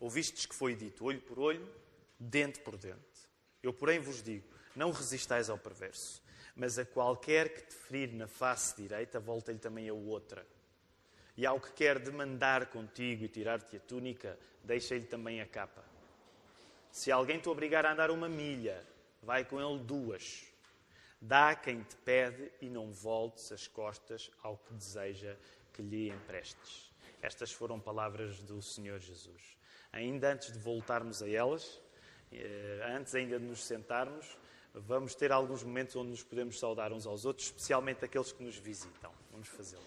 Ouvistes que foi dito olho por olho, dente por dente. Eu, porém, vos digo, não resistais ao perverso, mas a qualquer que te ferir na face direita, volta-lhe também a outra. E ao que quer demandar contigo e tirar-te a túnica, deixa-lhe também a capa. Se alguém te obrigar a andar 1 milha, vai com ele 2. Dá a quem te pede e não voltes as costas ao que deseja que lhe emprestes. Estas foram palavras do Senhor Jesus. Ainda antes de voltarmos a elas, antes ainda de nos sentarmos, vamos ter alguns momentos onde nos podemos saudar uns aos outros, especialmente aqueles que nos visitam. Vamos fazê-lo.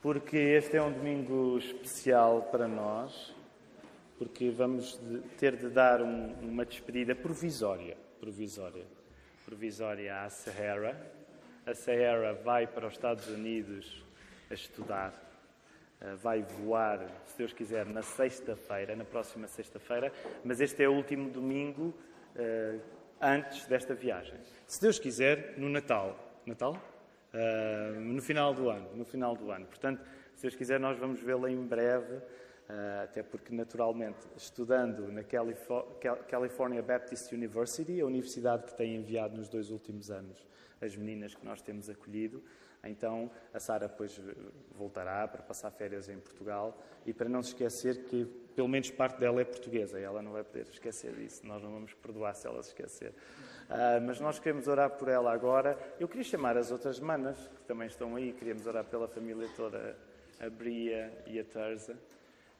Porque este é um domingo especial para nós, porque vamos ter de dar uma despedida provisória à Sahara. A Sahara vai para os Estados Unidos a estudar, vai voar, se Deus quiser, na próxima sexta-feira, mas este é o último domingo antes desta viagem. Se Deus quiser, no Natal? No final do ano. Portanto, se Deus quiser, nós vamos vê-la em breve, até porque, naturalmente, estudando na California Baptist University, a universidade que tem enviado nos 2 últimos anos as meninas que nós temos acolhido. Então, a Sara depois voltará para passar férias em Portugal e para não se esquecer que, pelo menos, parte dela é portuguesa e ela não vai poder esquecer disso. Nós não vamos perdoar se ela se esquecer. Mas nós queremos orar por ela agora. Eu queria chamar as outras manas, que também estão aí. Queríamos orar pela família toda, a Bria e a Terza.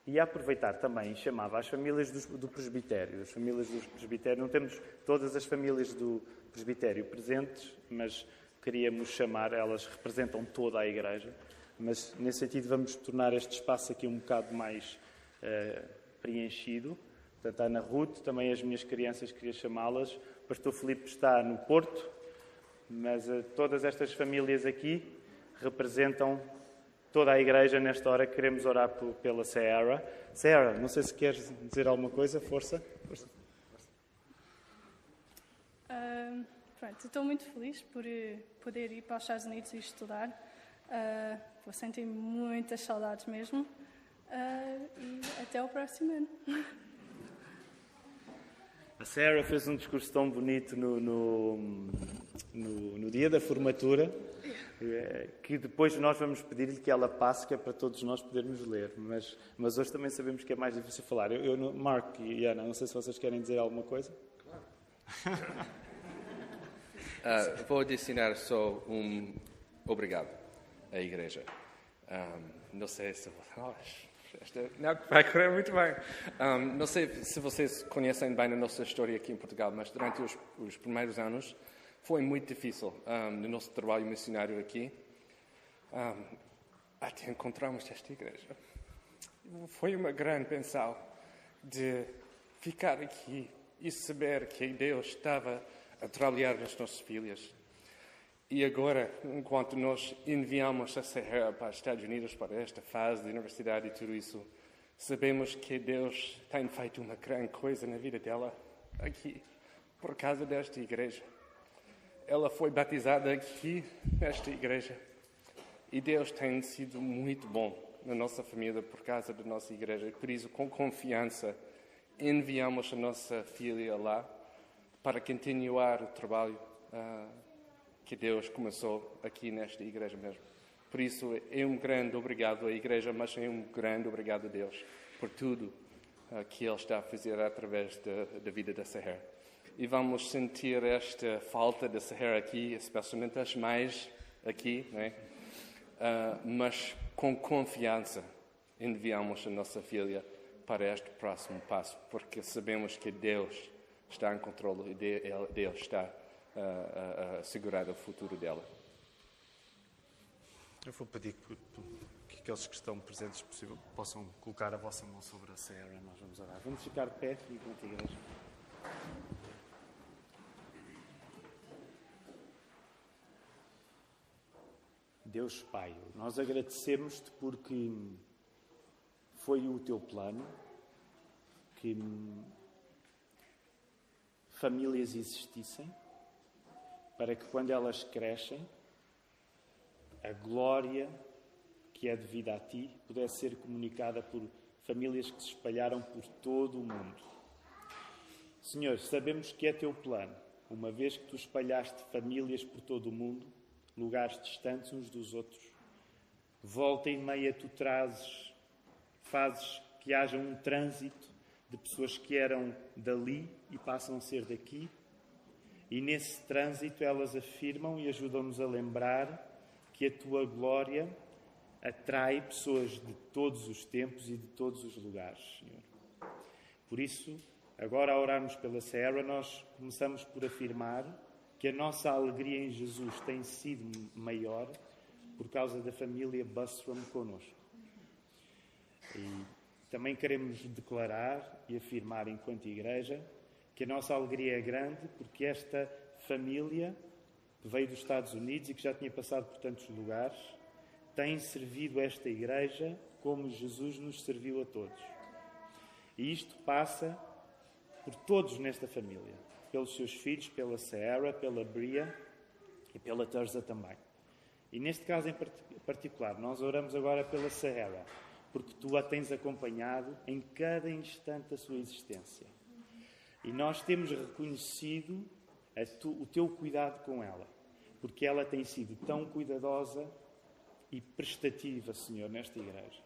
E aproveitar também, e chamava as famílias do presbitério. As famílias do presbitério, não temos todas as famílias do presbitério presentes, mas queríamos chamar, elas representam toda a Igreja, mas nesse sentido vamos tornar este espaço aqui um bocado mais preenchido. Portanto, a Ana Ruth, também as minhas crianças, queria chamá-las. O pastor Filipe está no Porto, mas todas estas famílias aqui representam toda a Igreja. Nesta hora queremos orar pela Sahara. Sahara, não sei se queres dizer alguma coisa, força. Estou muito feliz por poder ir para os Estados Unidos e estudar. Vou sentir muitas saudades mesmo. E até o próximo ano. A Sarah fez um discurso tão bonito no dia da formatura, que depois nós vamos pedir-lhe que ela passe, que é para todos nós podermos ler. Mas hoje também sabemos que é mais difícil falar. Mark e Ana, não sei se vocês querem dizer alguma coisa. Vou adicionar só um obrigado à Igreja. Não sei se... não, vai correr muito bem. Não sei se vocês conhecem bem a nossa história aqui em Portugal, mas durante os primeiros anos foi muito difícil no nosso trabalho missionário aqui, até encontrarmos esta Igreja. Foi uma grande bênção de ficar aqui e saber que Deus estava a trabalhar nas nossas filhas. E agora, enquanto nós enviamos a Sahara para os Estados Unidos, para esta fase de universidade e tudo isso, sabemos que Deus tem feito uma grande coisa na vida dela aqui, por causa desta Igreja. Ela foi batizada aqui, nesta Igreja. E Deus tem sido muito bom na nossa família por causa da nossa Igreja. Por isso, com confiança, enviamos a nossa filha lá para continuar o trabalho que Deus começou aqui nesta Igreja mesmo. Por isso, é um grande obrigado à Igreja, mas é um grande obrigado a Deus por tudo que Ele está a fazer através da vida da Sahara. E vamos sentir esta falta da Sahara aqui, especialmente as mães aqui, né? Mas com confiança enviamos a nossa filha para este próximo passo, porque sabemos que Deus está em controle e Deus está a segurar o futuro dela. Eu vou pedir que aqueles que estão presentes possível, possam colocar a vossa mão sobre a Sarah. Nós vamos orar. Vamos ficar de pé enquanto a Igreja. Deus Pai, nós agradecemos-te porque foi o teu plano que famílias existissem, para que quando elas crescem, a glória que é devida a ti pudesse ser comunicada por famílias que se espalharam por todo o mundo. Senhor, sabemos que é teu plano, uma vez que tu espalhaste famílias por todo o mundo, lugares distantes uns dos outros. Volta e meia tu fazes que haja um trânsito de pessoas que eram dali e passam a ser daqui. E nesse trânsito elas afirmam e ajudam-nos a lembrar que a tua glória atrai pessoas de todos os tempos e de todos os lugares, Senhor. Por isso, agora a orarmos pela Sarah, nós começamos por afirmar que a nossa alegria em Jesus tem sido maior por causa da família Busram connosco. E também queremos declarar e afirmar enquanto igreja que a nossa alegria é grande porque esta família que veio dos Estados Unidos e que já tinha passado por tantos lugares tem servido esta igreja como Jesus nos serviu a todos. E isto passa por todos nesta família, pelos seus filhos, pela Sarah, pela Bria e pela Terza também. E neste caso em particular, nós oramos agora pela Sarah, porque tu a tens acompanhado em cada instante da sua existência. E nós temos reconhecido o teu cuidado com ela, porque ela tem sido tão cuidadosa e prestativa, Senhor, nesta igreja.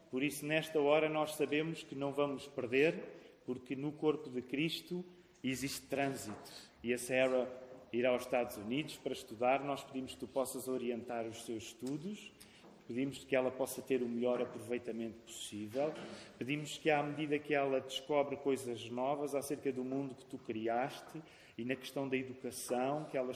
Por isso, nesta hora, nós sabemos que não vamos perder, porque no corpo de Cristo existe trânsito. E a Sarah irá aos Estados Unidos para estudar. Nós pedimos que tu possas orientar os seus estudos. Pedimos que ela possa ter o melhor aproveitamento possível. Pedimos que, à medida que ela descobre coisas novas acerca do mundo que tu criaste e na questão da educação, que ela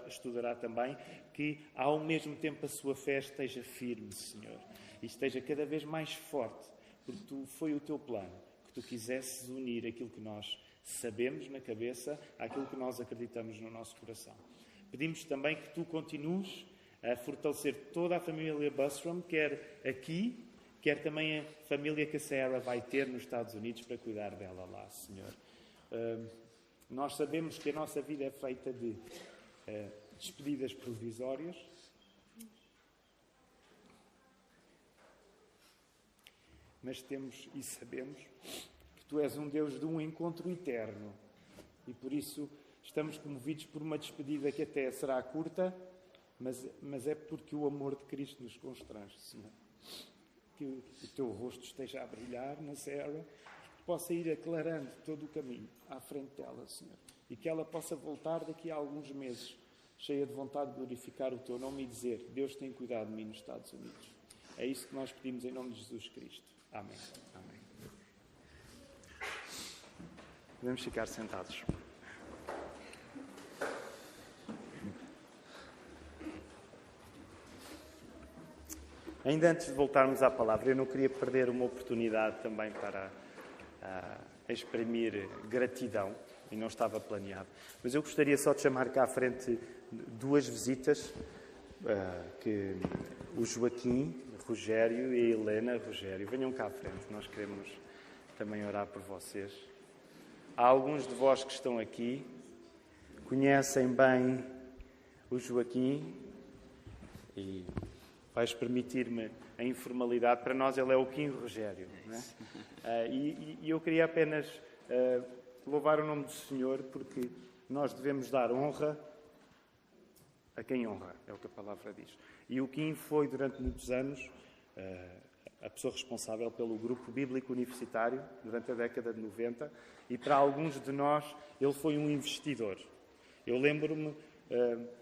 estudará também, que ao mesmo tempo a sua fé esteja firme, Senhor, e esteja cada vez mais forte, porque foi o teu plano, que tu quisesses unir aquilo que nós sabemos na cabeça àquilo que nós acreditamos no nosso coração. Pedimos também que tu continues a fortalecer toda a família Busram, quer aqui, quer também a família que a Sarah vai ter nos Estados Unidos para cuidar dela lá, Senhor. Nós sabemos que a nossa vida é feita de despedidas provisórias, mas temos e sabemos que tu és um Deus de um encontro eterno e por isso estamos comovidos por uma despedida que até será curta, mas é porque o amor de Cristo nos constrange, Senhor. Que o teu rosto esteja a brilhar na Sarah, que possa ir aclarando todo o caminho à frente dela, Senhor. E que ela possa voltar daqui a alguns meses, cheia de vontade de glorificar o teu nome e dizer: Deus tem cuidado de mim nos Estados Unidos. É isso que nós pedimos em nome de Jesus Cristo. Amém. Amém. Podemos ficar sentados. Ainda antes de voltarmos à palavra, eu não queria perder uma oportunidade também para exprimir gratidão, e não estava planeado. Mas eu gostaria só de chamar cá à frente duas visitas, que o Joaquim Rogério e a Helena Rogério. Venham cá à frente, nós queremos também orar por vocês. Há alguns de vós que estão aqui, conhecem bem o Joaquim e vais permitir-me a informalidade. Para nós ele é o Kim Rogério. Não é? E eu queria apenas louvar o nome do Senhor, porque nós devemos dar honra a quem honra, é o que a palavra diz. E o Kim foi, durante muitos anos, a pessoa responsável pelo grupo bíblico universitário, durante a década de 90, e para alguns de nós ele foi um investidor. Eu lembro-me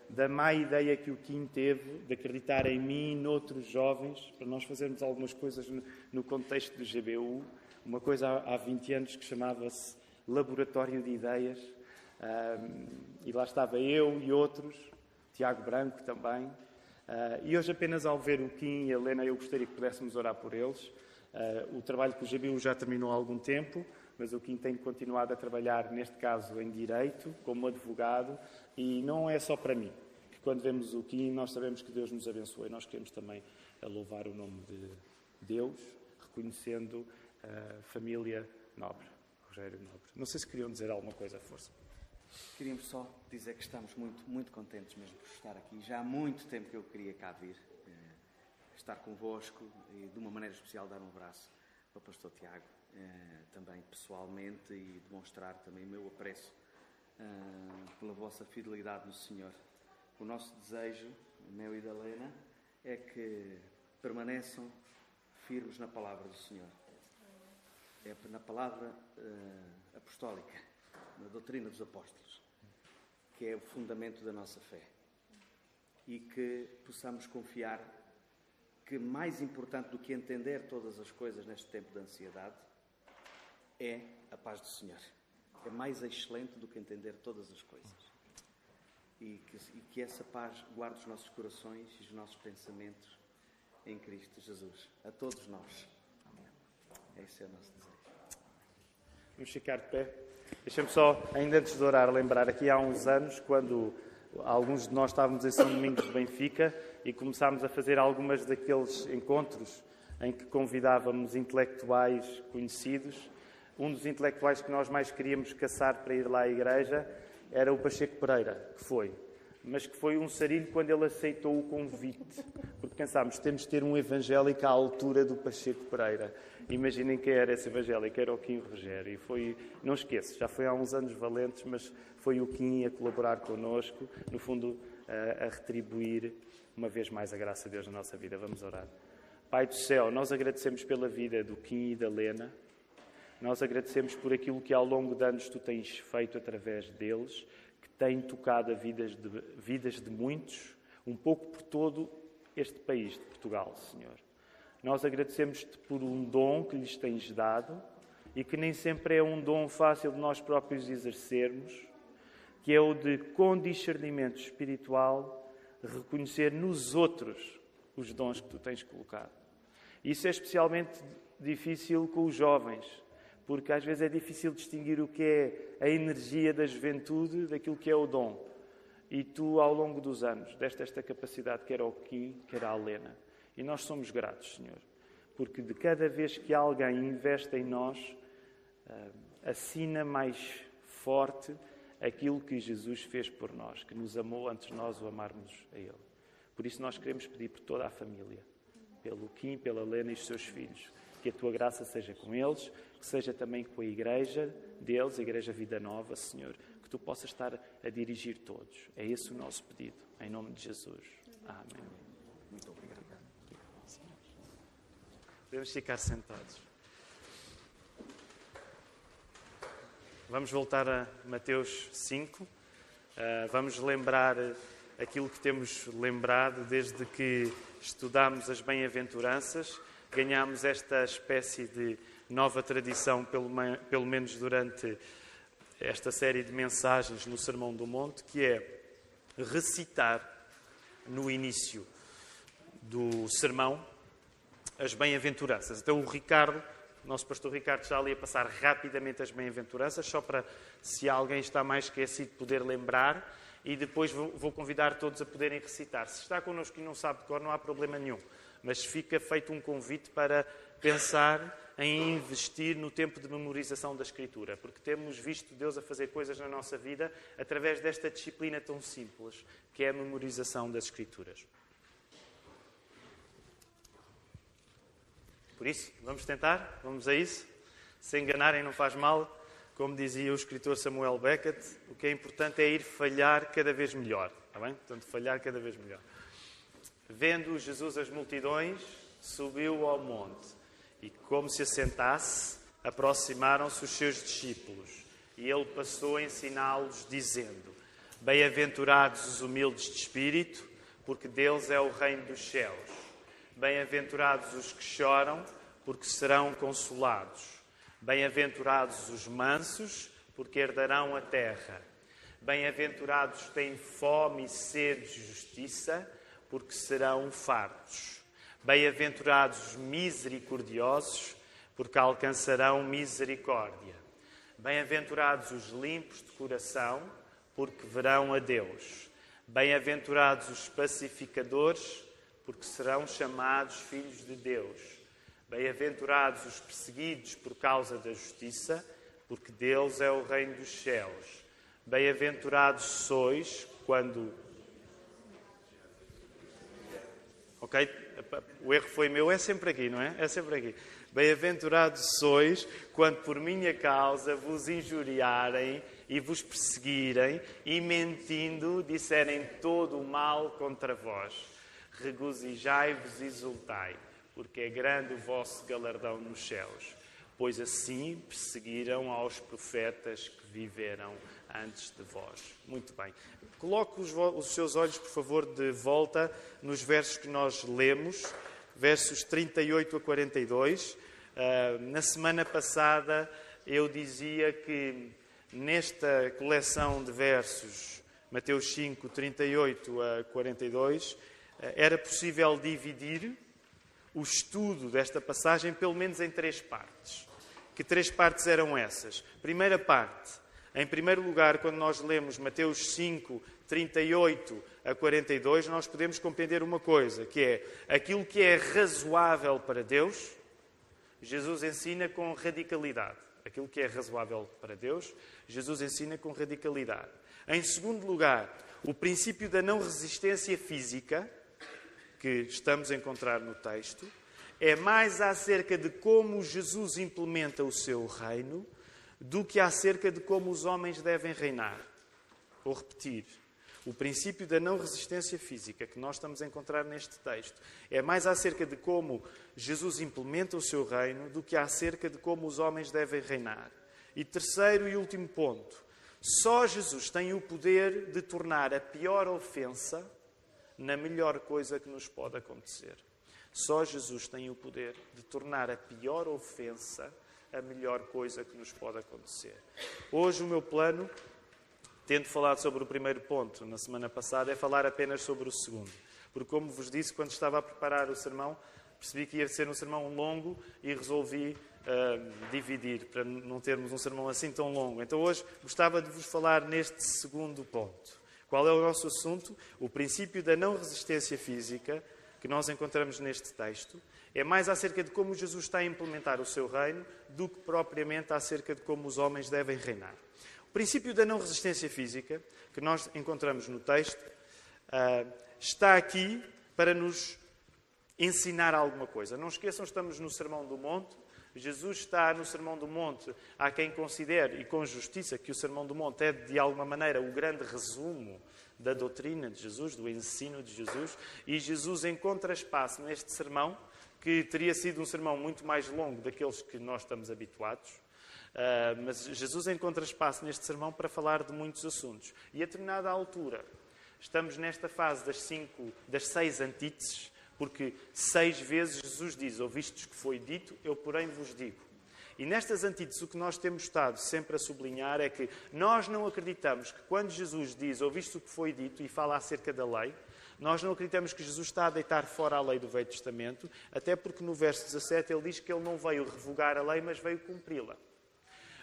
da má ideia que o Kim teve de acreditar em mim e noutros jovens para nós fazermos algumas coisas no contexto do GBU, uma coisa há 20 anos que chamava-se Laboratório de Ideias, e lá estava eu e outros, Tiago Branco também, e hoje apenas ao ver o Kim e a Helena eu gostaria que pudéssemos orar por eles. O trabalho com o GBU já terminou há algum tempo, mas o Kim tem continuado a trabalhar, neste caso, em Direito, como advogado, e não é só para mim, que quando vemos o Kim nós sabemos que Deus nos abençoa e nós queremos também louvar o nome de Deus, reconhecendo a família Nobre, Rogério Nobre. Não sei se queriam dizer alguma coisa, à força. Queríamos só dizer que estamos muito, muito contentes mesmo por estar aqui. Já há muito tempo que eu queria cá vir, estar convosco e de uma maneira especial dar um abraço ao pastor Tiago, também pessoalmente, e demonstrar também o meu apreço pela vossa fidelidade no Senhor. O nosso desejo, o meu e da Helena, é que permaneçam firmes na palavra do Senhor. É na palavra apostólica, na doutrina dos apóstolos, que é o fundamento da nossa fé. E que possamos confiar que mais importante do que entender todas as coisas neste tempo de ansiedade é a paz do Senhor. É mais excelente do que entender todas as coisas. E que essa paz guarde os nossos corações e os nossos pensamentos em Cristo Jesus. A todos nós. Esse é o nosso desejo. Vamos ficar de pé. Deixa-me só, ainda antes de orar, lembrar aqui há uns anos, quando alguns de nós estávamos em São Domingos de Benfica e começámos a fazer algumas daqueles encontros em que convidávamos intelectuais conhecidos. Um dos intelectuais que nós mais queríamos caçar para ir lá à igreja era o Pacheco Pereira, que foi. Mas que foi um sarilho quando ele aceitou o convite. Porque pensámos, temos de ter um evangélico à altura do Pacheco Pereira. Imaginem quem era esse evangélico, era o Kim Rogério. E foi, não esqueço, já foi há uns anos valentes, mas foi o Kim a colaborar connosco, no fundo, a retribuir uma vez mais a graça de Deus na nossa vida. Vamos orar. Pai do céu, nós agradecemos pela vida do Kim e da Lena. Nós agradecemos por aquilo que ao longo de anos tu tens feito através deles, que tem tocado a vidas de muitos, um pouco por todo este país de Portugal, Senhor. Nós agradecemos-te por um dom que lhes tens dado e que nem sempre é um dom fácil de nós próprios exercermos, que é o de, com discernimento espiritual, reconhecer nos outros os dons que tu tens colocado. Isso é especialmente difícil com os jovens, porque às vezes é difícil distinguir o que é a energia da juventude daquilo que é o dom. E tu, ao longo dos anos, deste esta capacidade, quer ao Kim, quer à Helena. E nós somos gratos, Senhor, porque de cada vez que alguém investe em nós, assina mais forte aquilo que Jesus fez por nós, que nos amou antes de nós o amarmos a Ele. Por isso nós queremos pedir por toda a família, pelo Kim, pela Helena e os seus filhos, que a Tua graça seja com eles, que seja também com a Igreja deles, a Igreja Vida Nova, Senhor, que Tu possas estar a dirigir todos. É esse o nosso pedido, em nome de Jesus. Amém. Muito obrigado. Podemos ficar sentados. Vamos voltar a Mateus 5. Vamos lembrar aquilo que temos lembrado desde que estudámos as bem-aventuranças. Ganhámos esta espécie de nova tradição, pelo menos durante esta série de mensagens no Sermão do Monte, que é recitar no início do sermão as bem-aventuranças. Então o Ricardo, nosso pastor Ricardo, já ali a passar rapidamente as bem-aventuranças, só para, se alguém está mais esquecido, poder lembrar, e depois vou convidar todos a poderem recitar. Se está connosco e não sabe de cor, não há problema nenhum, mas fica feito um convite para pensar em investir no tempo de memorização da Escritura, porque temos visto Deus a fazer coisas na nossa vida através desta disciplina tão simples, que é a memorização das Escrituras. Por isso, vamos tentar? Vamos a isso? Se enganarem não faz mal. Como dizia o escritor Samuel Beckett, o que é importante é ir falhar cada vez melhor. Está bem? Portanto, falhar cada vez melhor. Vendo Jesus as multidões, subiu ao monte. E como se assentasse, aproximaram-se os seus discípulos. E ele passou a ensiná-los, dizendo: Bem-aventurados os humildes de espírito, porque deles é o reino dos céus. Bem-aventurados os que choram, porque serão consolados. Bem-aventurados os mansos, porque herdarão a terra. Bem-aventurados os que têm fome e sede de justiça, porque serão fartos. Bem-aventurados os misericordiosos, porque alcançarão misericórdia. Bem-aventurados os limpos de coração, porque verão a Deus. Bem-aventurados os pacificadores, porque serão chamados filhos de Deus. Bem-aventurados os perseguidos por causa da justiça, porque deles é o reino dos céus. Bem-aventurados sois quando... Ok? O erro foi meu, é sempre aqui, não é? É sempre aqui. Bem-aventurados sois quando por minha causa vos injuriarem e vos perseguirem e mentindo disserem todo o mal contra vós. Regozijai-vos e exultai, porque é grande o vosso galardão nos céus, pois assim perseguiram aos profetas que viveram antes de vós. Muito bem. Coloque os seus olhos, por favor, de volta nos versos que nós lemos, versos 38 a 42. Na semana passada eu dizia que nesta coleção de versos, Mateus 5, 38 a 42, era possível dividir o estudo desta passagem pelo menos em 3 partes. Que 3 partes eram essas? Primeira parte, em primeiro lugar, quando nós lemos Mateus 5, 38 a 42, nós podemos compreender uma coisa, que é aquilo que é razoável para Deus, Jesus ensina com radicalidade. Aquilo que é razoável para Deus, Jesus ensina com radicalidade. Em segundo lugar, o princípio da não resistência física, que estamos a encontrar no texto, é mais acerca de como Jesus implementa o seu reino do que acerca de como os homens devem reinar. Vou repetir. O princípio da não resistência física que nós estamos a encontrar neste texto é mais acerca de como Jesus implementa o seu reino do que acerca de como os homens devem reinar. E terceiro e último ponto. Só Jesus tem o poder de tornar a pior ofensa na melhor coisa que nos pode acontecer. Só Jesus tem o poder de tornar a pior ofensa a melhor coisa que nos pode acontecer. Hoje o meu plano, tendo falado sobre o primeiro ponto na semana passada, é falar apenas sobre o segundo. Porque, como vos disse, quando estava a preparar o sermão, percebi que ia ser um sermão longo e resolvi dividir, para não termos um sermão assim tão longo. Então hoje gostava de vos falar neste segundo ponto. Qual é o nosso assunto? O princípio da não resistência física, que nós encontramos neste texto, é mais acerca de como Jesus está a implementar o seu reino do que propriamente acerca de como os homens devem reinar. O princípio da não resistência física, que nós encontramos no texto, está aqui para nos ensinar alguma coisa. Não esqueçam, estamos no Sermão do Monte. Jesus está no Sermão do Monte. Há quem considere, e com justiça, que o Sermão do Monte é, de alguma maneira, o grande resumo da doutrina de Jesus, do ensino de Jesus. E Jesus encontra espaço neste sermão, que teria sido um sermão muito mais longo daqueles que nós estamos habituados. Mas Jesus encontra espaço neste sermão para falar de muitos assuntos. E a determinada altura, estamos nesta fase das 6 antíteses, porque 6 vezes Jesus diz: ouvistes que foi dito, eu porém vos digo. E nestas antíteses o que nós temos estado sempre a sublinhar é que nós não acreditamos que quando Jesus diz ouviste o que foi dito e fala acerca da lei, nós não acreditamos que Jesus está a deitar fora a lei do Velho Testamento, até porque no verso 17 ele diz que ele não veio revogar a lei, mas veio cumpri-la.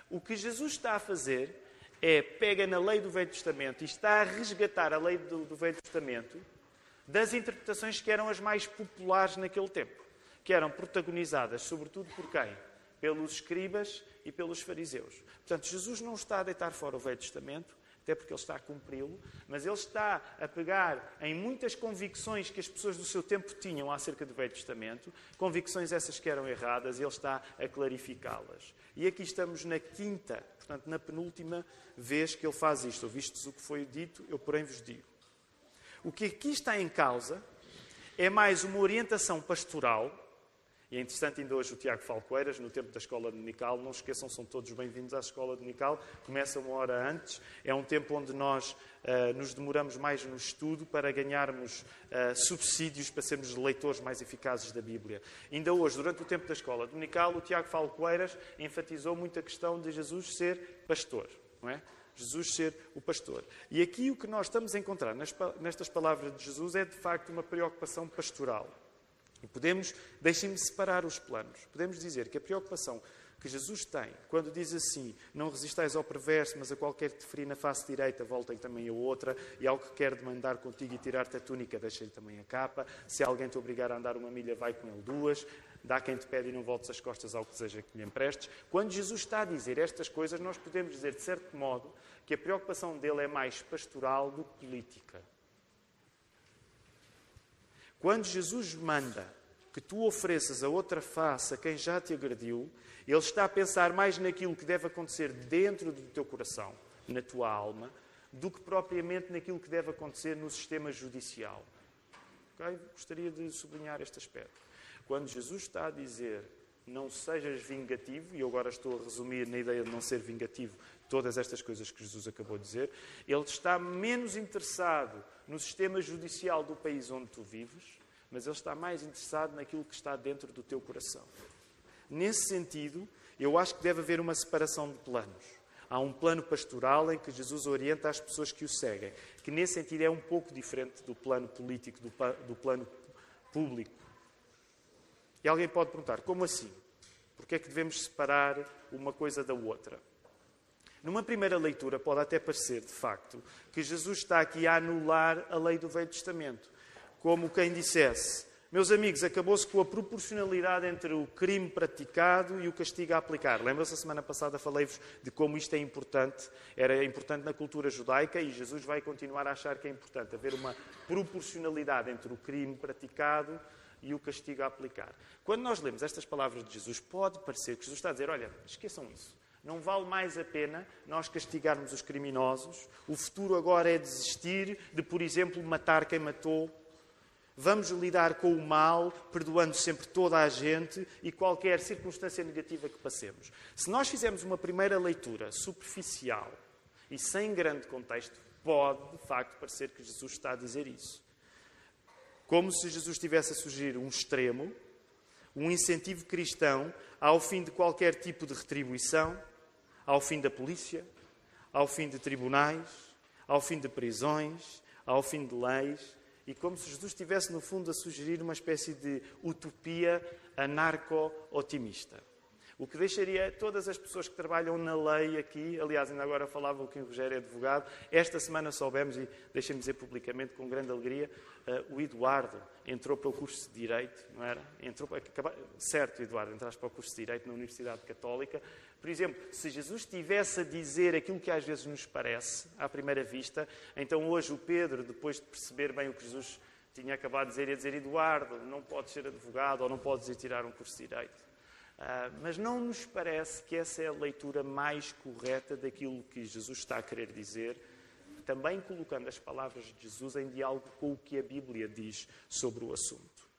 O que Jesus está a fazer é pega na lei do Velho Testamento e está a resgatar a lei do Velho Testamento das interpretações que eram as mais populares naquele tempo, que eram protagonizadas sobretudo por quem? Pelos escribas e pelos fariseus. Portanto, Jesus não está a deitar fora o Velho Testamento, até porque ele está a cumpri-lo, mas ele está a pegar em muitas convicções que as pessoas do seu tempo tinham acerca do Velho Testamento, convicções essas que eram erradas, e ele está a clarificá-las. E aqui estamos na quinta, portanto, na penúltima vez que ele faz isto. Ouvistes o que foi dito, eu porém vos digo. O que aqui está em causa é mais uma orientação pastoral. E é interessante, ainda hoje o Tiago Falcoeiras, no tempo da Escola Dominical, não esqueçam, são todos bem-vindos à Escola Dominical, começa uma hora antes, é um tempo onde nós nos demoramos mais no estudo para ganharmos subsídios para sermos leitores mais eficazes da Bíblia. Ainda hoje, durante o tempo da Escola Dominical, o Tiago Falcoeiras enfatizou muito a questão de Jesus ser pastor, não é? Jesus ser o pastor. E aqui o que nós estamos a encontrar nestas palavras de Jesus é, de facto, uma preocupação pastoral. E podemos, deixem-me separar os planos, podemos dizer que a preocupação que Jesus tem, quando diz assim, não resistais ao perverso, mas a qualquer que te ferir na face direita, voltem também a outra, e ao que quer demandar contigo e tirar-te a túnica, deixa-lhe também a capa, se alguém te obrigar a andar 1 milha, vai com ele 2, dá quem te pede e não voltes as costas ao que deseja que lhe emprestes. Quando Jesus está a dizer estas coisas, nós podemos dizer, de certo modo, que a preocupação dele é mais pastoral do que política. Quando Jesus manda que tu ofereças a outra face a quem já te agrediu, Ele está a pensar mais naquilo que deve acontecer dentro do teu coração, na tua alma, do que propriamente naquilo que deve acontecer no sistema judicial. Okay? Gostaria de sublinhar este aspecto. Quando Jesus está a dizer não sejas vingativo, e eu agora estou a resumir na ideia de não ser vingativo todas estas coisas que Jesus acabou de dizer, Ele está menos interessado no sistema judicial do país onde tu vives, mas Ele está mais interessado naquilo que está dentro do teu coração. Nesse sentido, eu acho que deve haver uma separação de planos. Há um plano pastoral em que Jesus orienta as pessoas que o seguem, que nesse sentido é um pouco diferente do plano político, do plano público. E alguém pode perguntar, como assim? Porque é que devemos separar uma coisa da outra? Numa primeira leitura pode até parecer, de facto, que Jesus está aqui a anular a lei do Velho Testamento. Como quem dissesse, meus amigos, acabou-se com a proporcionalidade entre o crime praticado e o castigo a aplicar. Lembram-se, a semana passada falei-vos de como isto é importante, era importante na cultura judaica e Jesus vai continuar a achar que é importante haver uma proporcionalidade entre o crime praticado e o castigo a aplicar. Quando nós lemos estas palavras de Jesus, pode parecer que Jesus está a dizer, olha, esqueçam isso. Não vale mais a pena nós castigarmos os criminosos. O futuro agora é desistir de, por exemplo, matar quem matou. Vamos lidar com o mal, perdoando sempre toda a gente e qualquer circunstância negativa que passemos. Se nós fizermos uma primeira leitura superficial e sem grande contexto, pode, de facto, parecer que Jesus está a dizer isso. Como se Jesus estivesse a sugerir um extremo, um incentivo cristão ao fim de qualquer tipo de retribuição, ao fim da polícia, ao fim de tribunais, ao fim de prisões, ao fim de leis, e como se Jesus estivesse, no fundo, a sugerir uma espécie de utopia anarco-otimista. O que deixaria todas as pessoas que trabalham na lei aqui, aliás, ainda agora falava que o Rogério é advogado, esta semana soubemos, e deixem-me dizer publicamente com grande alegria, o Eduardo entrou para o curso de Direito, não era? Certo, Eduardo, entraste para o curso de Direito na Universidade Católica. Por exemplo, se Jesus estivesse a dizer aquilo que às vezes nos parece, à primeira vista, então hoje o Pedro, depois de perceber bem o que Jesus tinha acabado de dizer, ia dizer, Eduardo, não podes ser advogado ou não podes ir tirar um curso de Direito. Mas não nos parece que essa é a leitura mais correta daquilo que Jesus está a querer dizer, também colocando as palavras de Jesus em diálogo com o que a Bíblia diz sobre o assunto.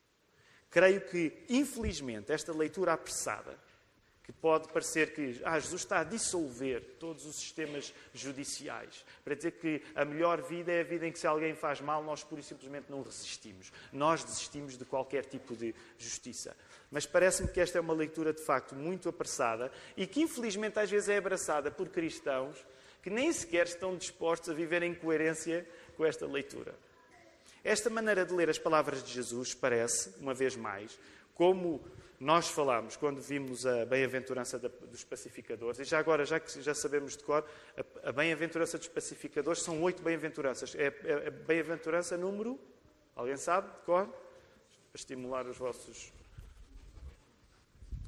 Creio que, infelizmente, esta leitura apressada, que pode parecer que Jesus está a dissolver todos os sistemas judiciais, para dizer que a melhor vida é a vida em que se alguém faz mal, nós pura e simplesmente não resistimos. Nós desistimos de qualquer tipo de justiça. Mas parece-me que esta é uma leitura, de facto, muito apressada e que, infelizmente, às vezes é abraçada por cristãos que nem sequer estão dispostos a viver em coerência com esta leitura. Esta maneira de ler as palavras de Jesus parece, uma vez mais, como nós falámos quando vimos a bem-aventurança dos pacificadores, e já agora, já que já sabemos de cor, a bem-aventurança dos pacificadores são 8 bem-aventuranças. É a bem-aventurança número... Alguém sabe de cor? Para estimular os vossos...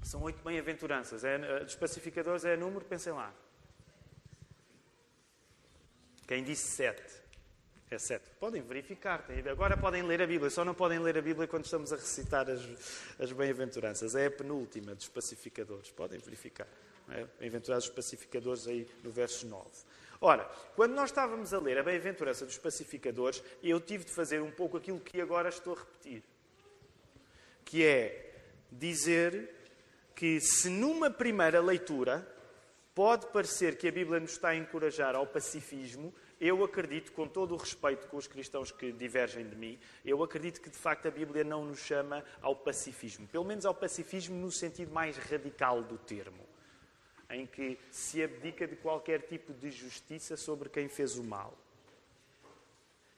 São 8 bem-aventuranças. Dos pacificadores é a número, pensem lá. Quem disse 7? É 7. Podem verificar. Agora podem ler a Bíblia. Só não podem ler a Bíblia quando estamos a recitar as bem-aventuranças. É a penúltima dos pacificadores. Podem verificar. É? Bem-aventurados os pacificadores aí no verso 9. Ora, quando nós estávamos a ler a bem-aventurança dos pacificadores, eu tive de fazer um pouco aquilo que agora estou a repetir. Que é dizer que se numa primeira leitura pode parecer que a Bíblia nos está a encorajar ao pacifismo, eu acredito, com todo o respeito com os cristãos que divergem de mim, eu acredito que de facto a Bíblia não nos chama ao pacifismo. Pelo menos ao pacifismo no sentido mais radical do termo, em que se abdica de qualquer tipo de justiça sobre quem fez o mal.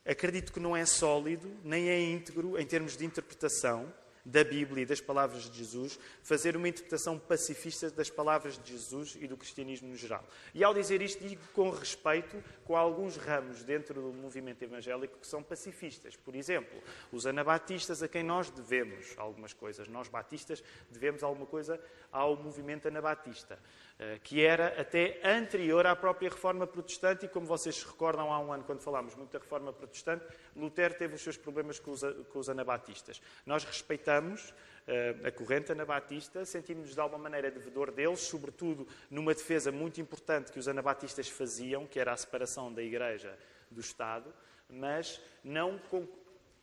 Acredito que não é sólido, nem é íntegro em termos de interpretação da Bíblia e das palavras de Jesus, fazer uma interpretação pacifista das palavras de Jesus e do cristianismo no geral. E ao dizer isto, digo com respeito com alguns ramos dentro do movimento evangélico que são pacifistas. Por exemplo, os anabatistas, a quem nós devemos algumas coisas. Nós, batistas, devemos alguma coisa ao movimento anabatista, que era até anterior à própria Reforma Protestante, e como vocês se recordam, há um ano, quando falámos muito da Reforma Protestante, Lutero teve os seus problemas com os anabatistas. Nós respeitamos rejeitamos a corrente anabatista, sentimos-nos de alguma maneira devedor deles, sobretudo numa defesa muito importante que os anabatistas faziam, que era a separação da Igreja do Estado, mas não,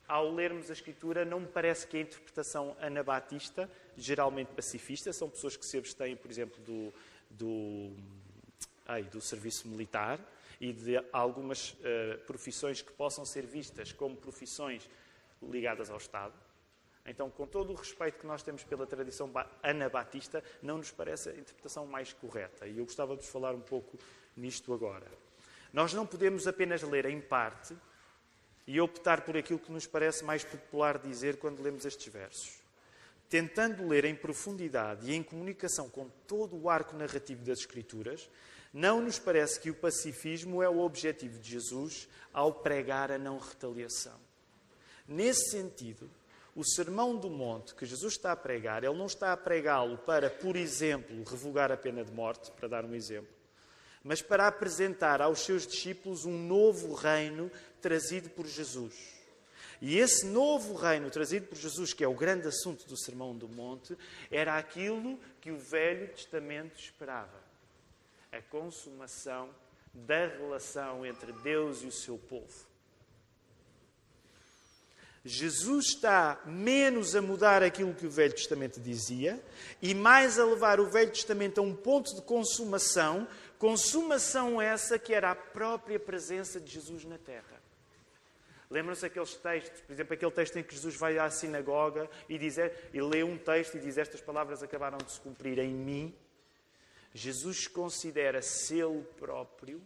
ao lermos a Escritura, não me parece que a interpretação anabatista, geralmente pacifista, são pessoas que se abstêm, por exemplo, do serviço militar e de algumas profissões que possam ser vistas como profissões ligadas ao Estado. Então, com todo o respeito que nós temos pela tradição anabatista, não nos parece a interpretação mais correta. E eu gostava de vos falar um pouco nisto agora. Nós não podemos apenas ler em parte e optar por aquilo que nos parece mais popular dizer quando lemos estes versos. Tentando ler em profundidade e em comunicação com todo o arco narrativo das Escrituras, não nos parece que o pacifismo é o objetivo de Jesus ao pregar a não retaliação. Nesse sentido, o Sermão do Monte que Jesus está a pregar, ele não está a pregá-lo para, por exemplo, revogar a pena de morte, para dar um exemplo, mas para apresentar aos seus discípulos um novo reino trazido por Jesus. E esse novo reino trazido por Jesus, que é o grande assunto do Sermão do Monte, era aquilo que o Velho Testamento esperava. A consumação da relação entre Deus e o seu povo. Jesus está menos a mudar aquilo que o Velho Testamento dizia e mais a levar o Velho Testamento a um ponto de consumação, consumação essa que era a própria presença de Jesus na Terra. Lembram-se aqueles textos, por exemplo, aquele texto em que Jesus vai à sinagoga e lê um texto e diz: estas palavras acabaram de se cumprir em mim. Jesus considera-se ele próprio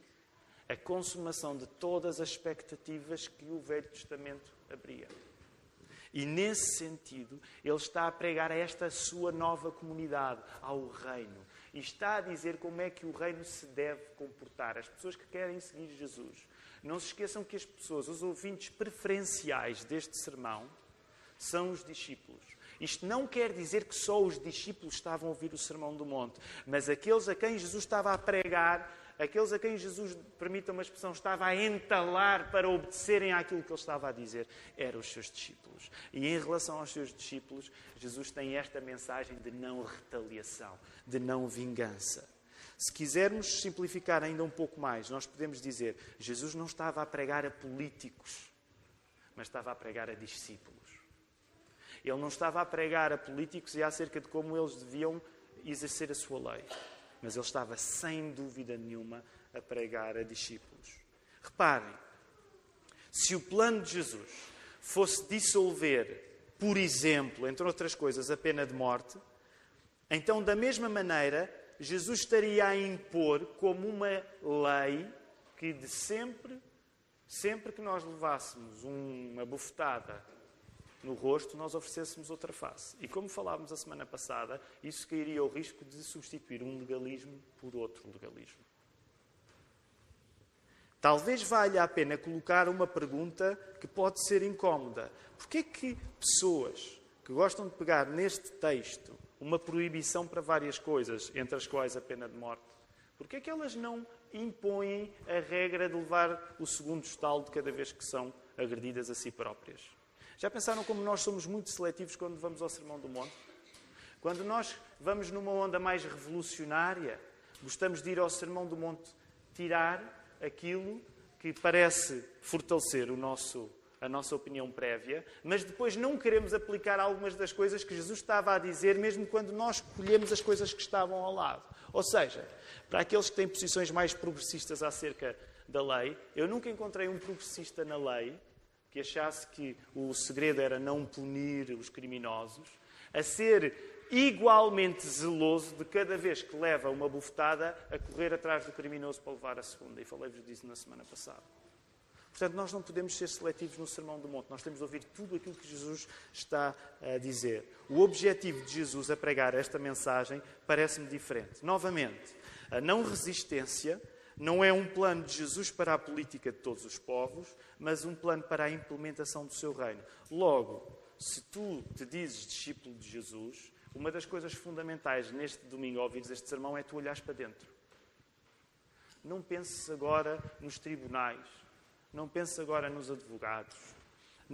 a consumação de todas as expectativas que o Velho Testamento abria. E nesse sentido, ele está a pregar a esta sua nova comunidade, ao reino. E está a dizer como é que o reino se deve comportar. As pessoas que querem seguir Jesus. Não se esqueçam que as pessoas, os ouvintes preferenciais deste sermão, são os discípulos. Isto não quer dizer que só os discípulos estavam a ouvir o Sermão do Monte, mas aqueles a quem Jesus estava a pregar, aqueles a quem Jesus, permita uma expressão, estava a entalar para obedecerem àquilo que ele estava a dizer, eram os seus discípulos. E em relação aos seus discípulos, Jesus tem esta mensagem de não retaliação, de não vingança. Se quisermos simplificar ainda um pouco mais, nós podemos dizer, Jesus não estava a pregar a políticos, mas estava a pregar a discípulos. Ele não estava a pregar a políticos e acerca de como eles deviam exercer a sua lei. Mas ele estava, sem dúvida nenhuma, a pregar a discípulos. Reparem, se o plano de Jesus fosse dissolver, por exemplo, entre outras coisas, a pena de morte, então, da mesma maneira, Jesus estaria a impor como uma lei que de sempre que nós levássemos uma bufetada no rosto, nós oferecêssemos outra face. E como falávamos a semana passada, isso cairia ao risco de substituir um legalismo por outro legalismo. Talvez valha a pena colocar uma pergunta que pode ser incómoda. Porquê que pessoas que gostam de pegar neste texto uma proibição para várias coisas, entre as quais a pena de morte, porquê que elas não impõem a regra de levar o segundo estalo de cada vez que são agredidas a si próprias? Já pensaram como nós somos muito seletivos quando vamos ao Sermão do Monte? Quando nós vamos numa onda mais revolucionária, gostamos de ir ao Sermão do Monte tirar aquilo que parece fortalecer a nossa opinião prévia, mas depois não queremos aplicar algumas das coisas que Jesus estava a dizer, mesmo quando nós escolhemos as coisas que estavam ao lado. Ou seja, para aqueles que têm posições mais progressistas acerca da lei, eu nunca encontrei um progressista na lei que achasse que o segredo era não punir os criminosos, a ser igualmente zeloso de cada vez que leva uma bufetada a correr atrás do criminoso para levar a segunda. E falei-vos disso na semana passada. Portanto, nós não podemos ser seletivos no Sermão do Monte. Nós temos de ouvir tudo aquilo que Jesus está a dizer. O objetivo de Jesus a pregar esta mensagem parece-me diferente. Novamente, a não resistência não é um plano de Jesus para a política de todos os povos, mas um plano para a implementação do seu reino. Logo, se tu te dizes discípulo de Jesus, uma das coisas fundamentais neste domingo ao ouvires este sermão é tu olhares para dentro. Não penses agora nos tribunais, não penses agora nos advogados,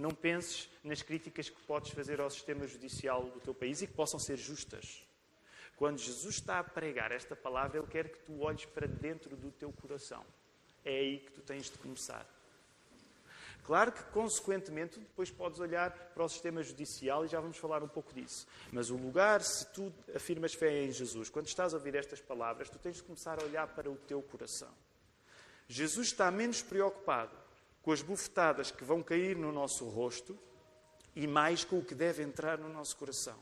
não penses nas críticas que podes fazer ao sistema judicial do teu país e que possam ser justas. Quando Jesus está a pregar esta palavra, Ele quer que tu olhes para dentro do teu coração. É aí que tu tens de começar. Claro que, consequentemente, depois podes olhar para o sistema judicial e já vamos falar um pouco disso. Mas o lugar, se tu afirmas fé em Jesus, quando estás a ouvir estas palavras, tu tens de começar a olhar para o teu coração. Jesus está menos preocupado com as bufetadas que vão cair no nosso rosto e mais com o que deve entrar no nosso coração.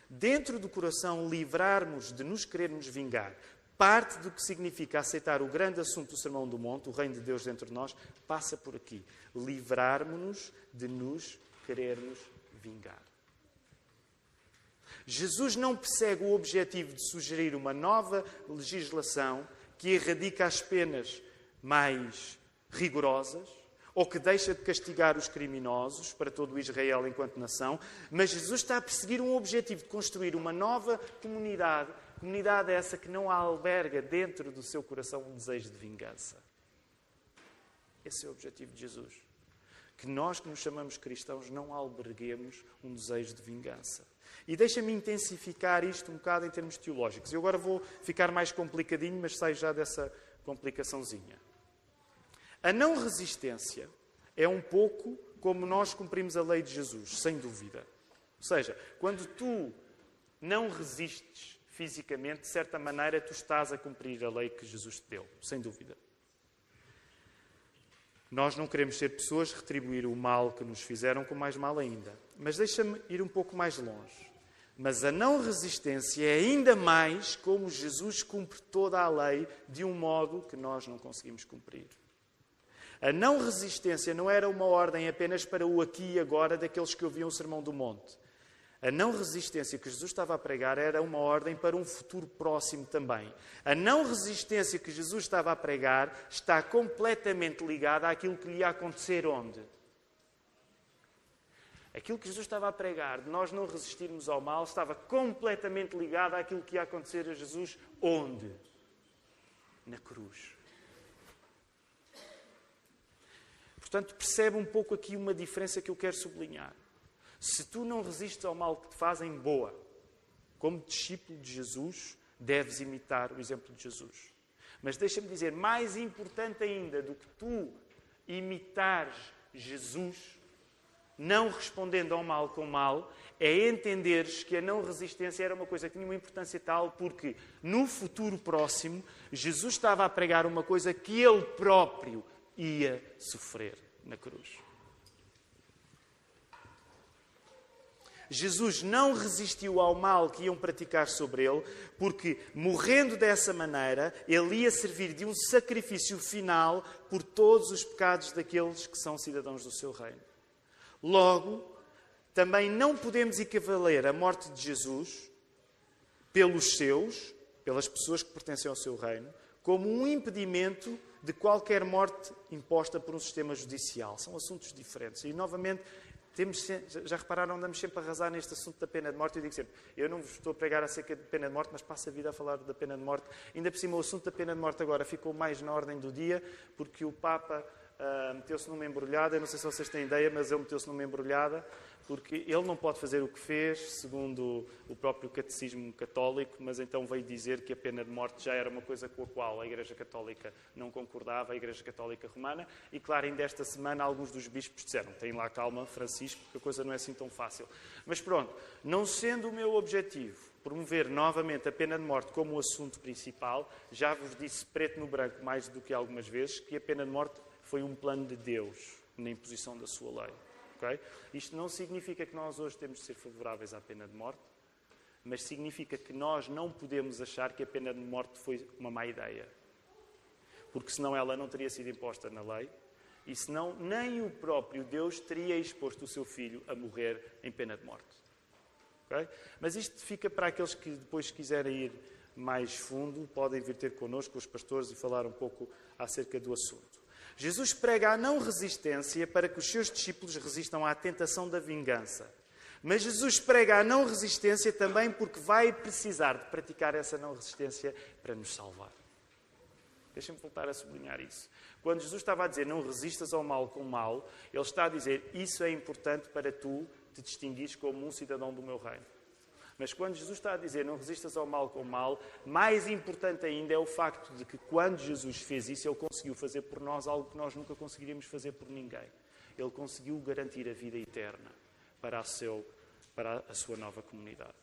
Dentro do coração, livrarmos de nos querermos vingar. Parte do que significa aceitar o grande assunto do Sermão do Monte, o reino de Deus dentro de nós, passa por aqui. Livrarmos-nos de nos querermos vingar. Jesus não persegue o objetivo de sugerir uma nova legislação que erradica as penas mais rigorosas ou que deixa de castigar os criminosos para todo o Israel enquanto nação, mas Jesus está a perseguir um objetivo de construir uma nova comunidade. Comunidade essa que não alberga dentro do seu coração um desejo de vingança. Esse é o objetivo de Jesus. Que nós que nos chamamos cristãos não alberguemos um desejo de vingança. E deixa-me intensificar isto um bocado em termos teológicos. Eu agora vou ficar mais complicadinho, mas saio já dessa complicaçãozinha. A não resistência é um pouco como nós cumprimos a lei de Jesus, sem dúvida. Ou seja, quando tu não resistes fisicamente, de certa maneira, tu estás a cumprir a lei que Jesus te deu, sem dúvida. Nós não queremos ser pessoas que retribuir o mal que nos fizeram com mais mal ainda. Mas deixa-me ir um pouco mais longe. Mas a não resistência é ainda mais como Jesus cumpre toda a lei de um modo que nós não conseguimos cumprir. A não resistência não era uma ordem apenas para o aqui e agora daqueles que ouviam o Sermão do Monte. A não resistência que Jesus estava a pregar era uma ordem para um futuro próximo também. A não resistência que Jesus estava a pregar está completamente ligada àquilo que lhe ia acontecer onde? Aquilo que Jesus estava a pregar, de nós não resistirmos ao mal, estava completamente ligado àquilo que ia acontecer a Jesus onde? Na cruz. Portanto, percebe um pouco aqui uma diferença que eu quero sublinhar. Se tu não resistes ao mal que te fazem, boa. Como discípulo de Jesus, deves imitar o exemplo de Jesus. Mas deixa-me dizer, mais importante ainda do que tu imitares Jesus, não respondendo ao mal com mal, é entenderes que a não resistência era uma coisa que tinha uma importância tal, porque no futuro próximo, Jesus estava a pregar uma coisa que Ele próprio ia sofrer na cruz. Jesus não resistiu ao mal que iam praticar sobre ele, porque, morrendo dessa maneira, ele ia servir de um sacrifício final por todos os pecados daqueles que são cidadãos do seu reino. Logo, também não podemos equivaler a morte de Jesus pelos seus, pelas pessoas que pertencem ao seu reino, como um impedimento de qualquer morte imposta por um sistema judicial. São assuntos diferentes. E, novamente, já repararam, andamos sempre a arrasar neste assunto da pena de morte. Eu digo sempre, eu não vos estou a pregar acerca de pena de morte, mas passo a vida a falar da pena de morte. Ainda por cima, o assunto da pena de morte agora ficou mais na ordem do dia, porque o Papa meteu-se numa embrulhada. Eu não sei se vocês têm ideia, mas ele meteu-se numa embrulhada, porque ele não pode fazer o que fez, segundo o próprio catecismo católico, mas então veio dizer que a pena de morte já era uma coisa com a qual a Igreja Católica não concordava, a Igreja Católica Romana, e claro, ainda esta semana alguns dos bispos disseram, tem lá calma, Francisco, que a coisa não é assim tão fácil. Mas pronto, não sendo o meu objetivo promover novamente a pena de morte como o assunto principal, já vos disse preto no branco mais do que algumas vezes que a pena de morte foi um plano de Deus na imposição da sua lei. Okay? Isto não significa que nós hoje temos de ser favoráveis à pena de morte, mas significa que nós não podemos achar que a pena de morte foi uma má ideia. Porque senão ela não teria sido imposta na lei e senão nem o próprio Deus teria exposto o seu filho a morrer em pena de morte. Okay? Mas isto fica para aqueles que depois quiserem ir mais fundo, podem vir ter connosco os pastores e falar um pouco acerca do assunto. Jesus prega a não resistência para que os seus discípulos resistam à tentação da vingança. Mas Jesus prega a não resistência também porque vai precisar de praticar essa não resistência para nos salvar. Deixem-me voltar a sublinhar isso. Quando Jesus estava a dizer não resistas ao mal com o mal, Ele está a dizer isso é importante para tu te distinguires como um cidadão do meu reino. Mas quando Jesus está a dizer não resistas ao mal com o mal, mais importante ainda é o facto de que quando Jesus fez isso, Ele conseguiu fazer por nós algo que nós nunca conseguiríamos fazer por ninguém. Ele conseguiu garantir a vida eterna para a sua nova comunidade.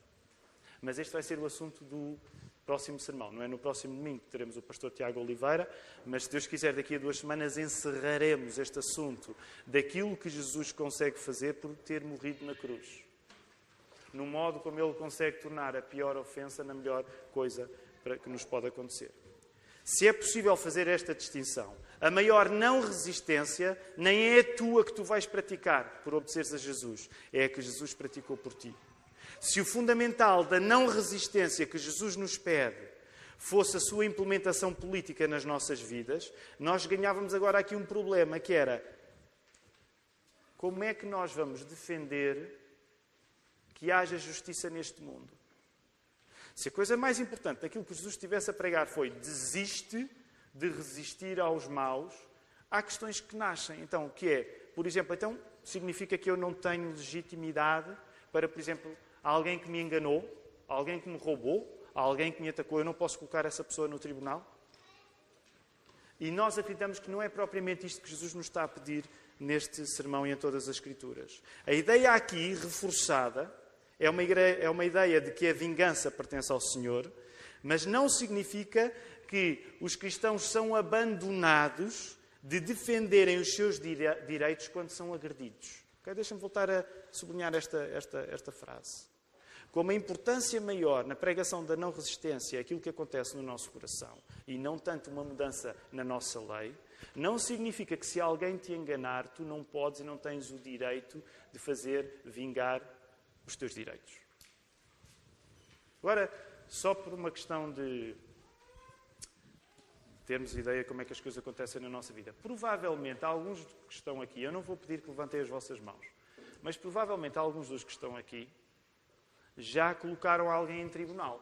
Mas este vai ser o assunto do próximo sermão. Não é no próximo domingo que teremos o pastor Tiago Oliveira, mas se Deus quiser, daqui a 2 semanas encerraremos este assunto daquilo que Jesus consegue fazer por ter morrido na cruz. No modo como Ele consegue tornar a pior ofensa na melhor coisa que nos pode acontecer. Se é possível fazer esta distinção, a maior não resistência nem é a tua que tu vais praticar por obedeceres a Jesus, é a que Jesus praticou por ti. Se o fundamental da não resistência que Jesus nos pede fosse a sua implementação política nas nossas vidas, nós ganhávamos agora aqui um problema, que era como é que nós vamos defender que haja justiça neste mundo? Se a coisa mais importante daquilo que Jesus estivesse a pregar foi desiste de resistir aos maus, há questões que nascem. Então, o que é? Por exemplo, então significa que eu não tenho legitimidade para, por exemplo, alguém que me enganou, alguém que me roubou, alguém que me atacou, eu não posso colocar essa pessoa no tribunal? E nós acreditamos que não é propriamente isto que Jesus nos está a pedir neste sermão e em todas as Escrituras. A ideia aqui, reforçada, é uma ideia de que a vingança pertence ao Senhor, mas não significa que os cristãos são abandonados de defenderem os seus direitos quando são agredidos. Okay? Deixa-me voltar a sublinhar esta frase. Como a importância maior na pregação da não resistência é aquilo que acontece no nosso coração e não tanto uma mudança na nossa lei, não significa que se alguém te enganar, tu não podes e não tens o direito de fazer vingar os teus direitos. Agora, só por uma questão de termos ideia de como é que as coisas acontecem na nossa vida. Provavelmente, alguns que estão aqui, eu não vou pedir que levantem as vossas mãos, mas provavelmente alguns dos que estão aqui já colocaram alguém em tribunal.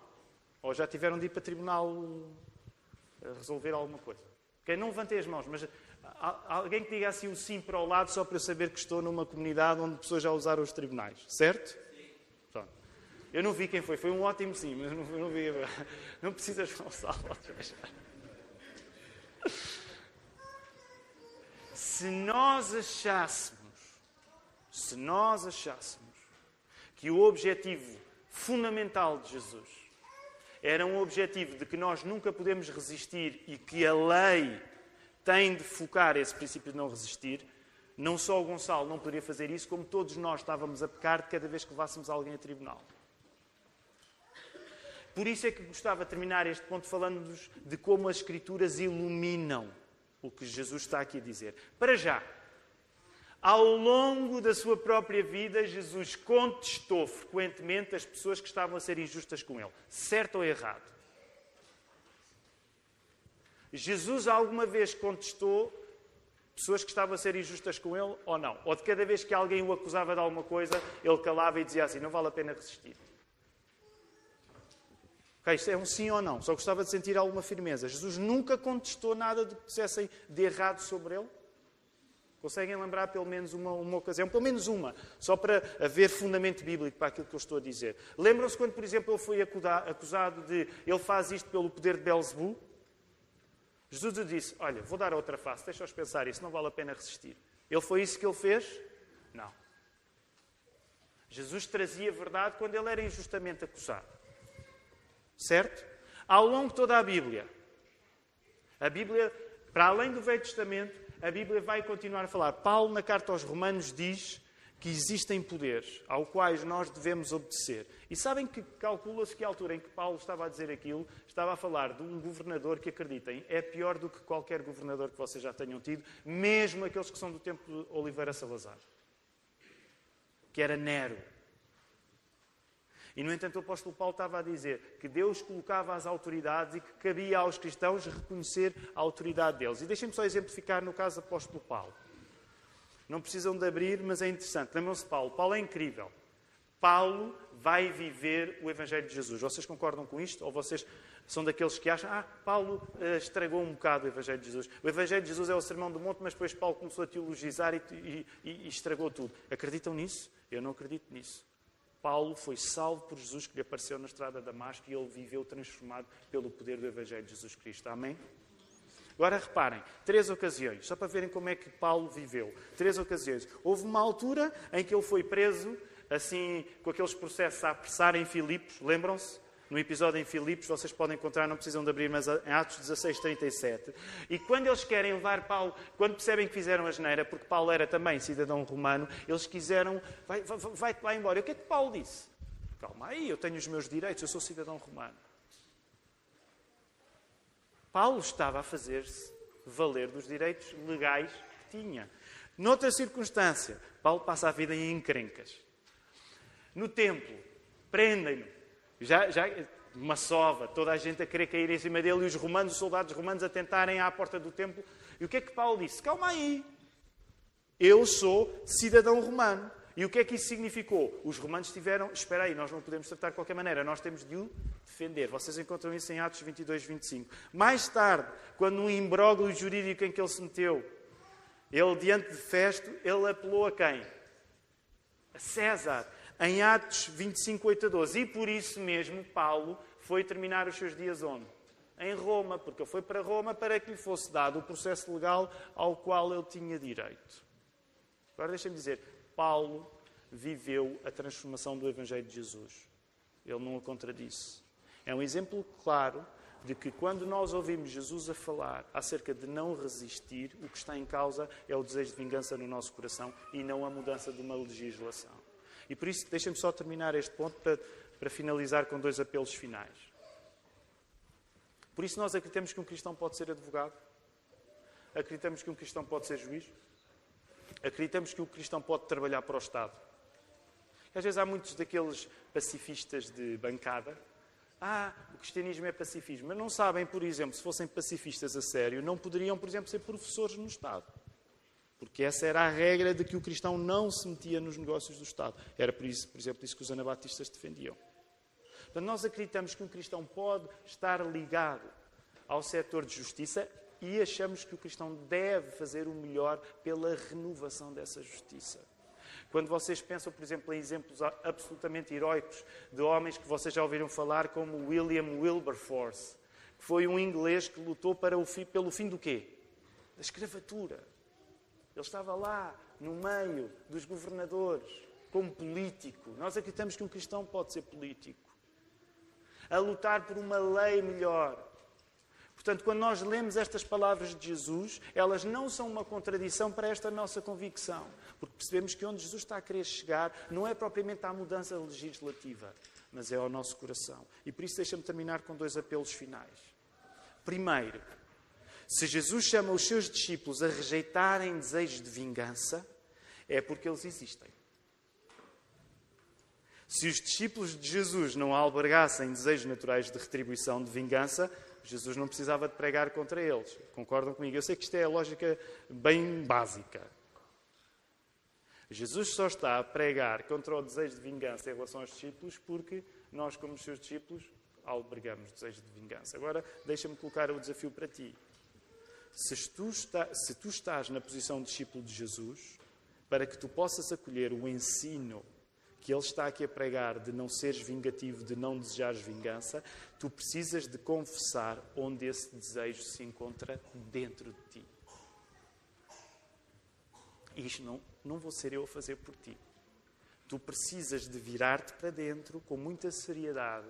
Ou já tiveram de ir para tribunal resolver alguma coisa. Okay? Não levantem as mãos, mas alguém que diga assim o sim para o lado só para eu saber que estou numa comunidade onde pessoas já usaram os tribunais. Certo? Pronto. Eu não vi quem foi. Foi um ótimo sim, mas não vi. Não precisas falsar. Se nós achássemos que o objetivo fundamental de Jesus era um objetivo de que nós nunca podemos resistir e que a lei tem de focar esse princípio de não resistir, não só o Gonçalo não poderia fazer isso, como todos nós estávamos a pecar de cada vez que levássemos alguém a tribunal. Por isso é que gostava de terminar este ponto falando-nos de como as Escrituras iluminam o que Jesus está aqui a dizer. Para já, ao longo da sua própria vida, Jesus contestou frequentemente as pessoas que estavam a ser injustas com ele. Certo ou errado? Jesus alguma vez contestou pessoas que estavam a ser injustas com ele ou não? Ou de cada vez que alguém o acusava de alguma coisa, ele calava e dizia assim, não vale a pena resistir. Okay, isto é um sim ou não. Só gostava de sentir alguma firmeza. Jesus nunca contestou nada do que dissessem de errado sobre ele? Conseguem lembrar pelo menos uma ocasião? Pelo menos uma. Só para haver fundamento bíblico para aquilo que eu estou a dizer. Lembram-se quando, por exemplo, ele foi acusado de ele faz isto pelo poder de Belzebu? Jesus lhe disse, olha, vou dar outra face. Deixa-os pensar isso. Não vale a pena resistir. Foi isso que ele fez? Não. Jesus trazia verdade quando ele era injustamente acusado. Certo? Ao longo de toda a Bíblia, para além do Velho Testamento, a Bíblia vai continuar a falar. Paulo, na carta aos Romanos, diz que existem poderes aos quais nós devemos obedecer. E sabem que calcula-se que a altura em que Paulo estava a dizer aquilo, estava a falar de um governador que, acreditem, é pior do que qualquer governador que vocês já tenham tido, mesmo aqueles que são do tempo de Oliveira Salazar, que era Nero. E, no entanto, o apóstolo Paulo estava a dizer que Deus colocava as autoridades e que cabia aos cristãos reconhecer a autoridade deles. E deixem-me só exemplificar no caso do apóstolo Paulo. Não precisam de abrir, mas é interessante. Lembram-se de Paulo? Paulo é incrível. Paulo vai viver o Evangelho de Jesus. Vocês concordam com isto? Ou vocês são daqueles que acham, Paulo estragou um bocado o Evangelho de Jesus. O Evangelho de Jesus é o Sermão do Monte, mas depois Paulo começou a teologizar e estragou tudo. Acreditam nisso? Eu não acredito nisso. Paulo foi salvo por Jesus que lhe apareceu na estrada de Damasco e ele viveu transformado pelo poder do Evangelho de Jesus Cristo. Amém? Agora reparem, 3 ocasiões, só para verem como é que Paulo viveu. 3 ocasiões. Houve uma altura em que ele foi preso, assim, com aqueles processos a apressar em Filipos, lembram-se? No episódio em Filipos, vocês podem encontrar, não precisam de abrir, mas em Atos 16:37. E quando eles querem levar Paulo, quando percebem que fizeram a geneira, porque Paulo era também cidadão romano, eles quiseram, vai-te lá embora. E o que é que Paulo disse? Calma aí, eu tenho os meus direitos, eu sou cidadão romano. Paulo estava a fazer-se valer dos direitos legais que tinha. Noutra circunstância, Paulo passa a vida em encrencas. No templo, prendem-no. Já uma sova, toda a gente a querer cair em cima dele e os romanos, os soldados romanos a tentarem à porta do templo. E o que é que Paulo disse? Calma aí, eu sou cidadão romano. E o que é que isso significou? Os romanos tiveram, espera aí, nós não podemos tratar de qualquer maneira, nós temos de o defender. Vocês encontram isso em Atos 22:25. Mais tarde, quando no imbróglio jurídico em que ele se meteu, ele diante de Festo, ele apelou a quem? A César. Em Atos 25:8-12. E por isso mesmo, Paulo foi terminar os seus dias onde? Em Roma, porque ele foi para Roma para que lhe fosse dado o processo legal ao qual ele tinha direito. Agora deixem-me dizer, Paulo viveu a transformação do Evangelho de Jesus. Ele não o contradisse. É um exemplo claro de que quando nós ouvimos Jesus a falar acerca de não resistir, o que está em causa é o desejo de vingança no nosso coração e não a mudança de uma legislação. E por isso, deixem-me só terminar este ponto para finalizar com 2 apelos finais. Por isso nós acreditamos que um cristão pode ser advogado? Acreditamos que um cristão pode ser juiz? Acreditamos que um cristão pode trabalhar para o Estado? Às vezes há muitos daqueles pacifistas de bancada. O cristianismo é pacifismo. Mas não sabem, por exemplo, se fossem pacifistas a sério, não poderiam, por exemplo, ser professores no Estado. Porque essa era a regra de que o cristão não se metia nos negócios do Estado. Era, por exemplo, isso que os anabatistas defendiam. Portanto, nós acreditamos que um cristão pode estar ligado ao setor de justiça e achamos que o cristão deve fazer o melhor pela renovação dessa justiça. Quando vocês pensam, por exemplo, em exemplos absolutamente heróicos de homens que vocês já ouviram falar, como William Wilberforce, que foi um inglês que lutou pelo fim do quê? Da escravatura. Ele estava lá, no meio dos governadores, como político. Nós acreditamos que um cristão pode ser político. A lutar por uma lei melhor. Portanto, quando nós lemos estas palavras de Jesus, elas não são uma contradição para esta nossa convicção. Porque percebemos que onde Jesus está a querer chegar não é propriamente à mudança legislativa, mas é ao nosso coração. E por isso deixa-me terminar com 2 apelos finais. Primeiro, se Jesus chama os seus discípulos a rejeitarem desejos de vingança, é porque eles existem. Se os discípulos de Jesus não albergassem desejos naturais de retribuição, de vingança, Jesus não precisava de pregar contra eles. Concordam comigo? Eu sei que isto é a lógica bem básica. Jesus só está a pregar contra o desejo de vingança em relação aos discípulos porque nós, como os seus discípulos, albergamos desejo de vingança. Agora, deixa-me colocar o desafio para ti. Se tu estás na posição de discípulo de Jesus, para que tu possas acolher o ensino que ele está aqui a pregar de não seres vingativo, de não desejares vingança, tu precisas de confessar onde esse desejo se encontra dentro de ti. Isto não vou ser eu a fazer por ti. Tu precisas de virar-te para dentro com muita seriedade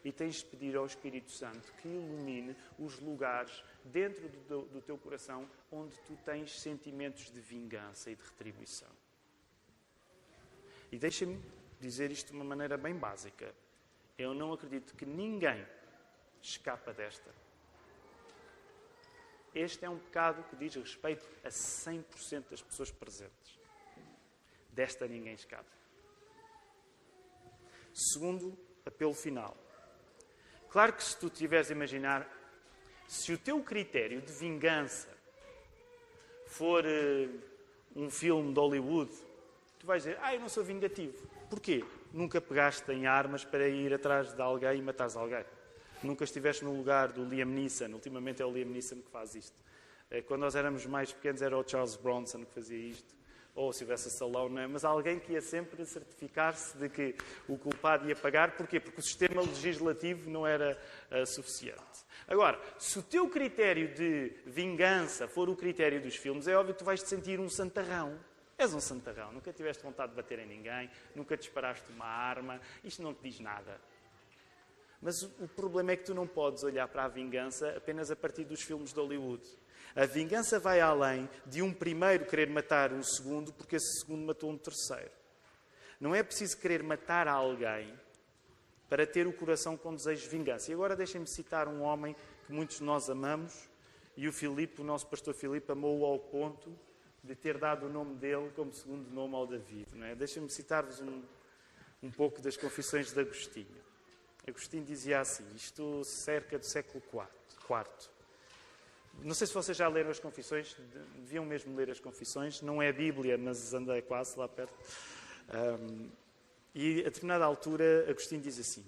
e tens de pedir ao Espírito Santo que ilumine os lugares dentro do teu coração onde tu tens sentimentos de vingança e de retribuição. E deixa-me dizer isto de uma maneira bem básica. Eu não acredito que ninguém escapa desta. Este é um pecado que diz respeito a 100% das pessoas presentes. Desta ninguém escapa. Segundo apelo final. Claro que se tu tiveres a imaginar, se o teu critério de vingança for um filme de Hollywood, tu vais dizer, eu não sou vingativo. Porquê? Nunca pegaste em armas para ir atrás de alguém e matares alguém. nunca estiveste no lugar do Liam Neeson. Ultimamente é o Liam Neeson que faz isto. Quando nós éramos mais pequenos era o Charles Bronson que fazia isto. Ou se tivesse a Stallone, não é? Mas alguém que ia sempre certificar-se de que o culpado ia pagar. Porquê? Porque o sistema legislativo não era suficiente. Agora, se o teu critério de vingança for o critério dos filmes, é óbvio que tu vais te sentir um santarrão. És um santarrão. Nunca tiveste vontade de bater em ninguém, nunca disparaste uma arma. Isto não te diz nada. Mas o problema é que tu não podes olhar para a vingança apenas a partir dos filmes de Hollywood. A vingança vai além de um primeiro querer matar um segundo, porque esse segundo matou um terceiro. Não é preciso querer matar alguém para ter o coração com desejo de vingança. E agora deixem-me citar um homem que muitos de nós amamos, e o nosso pastor Filipe, amou-o ao ponto de ter dado o nome dele como segundo nome ao David. Não é? Deixem-me citar-vos um pouco das Confissões de Agostinho. Agostinho dizia assim, isto cerca do século IV. Não sei se vocês já leram as Confissões, deviam mesmo ler as Confissões. Não é a Bíblia, mas andei quase lá perto. E a determinada altura, Agostinho diz assim,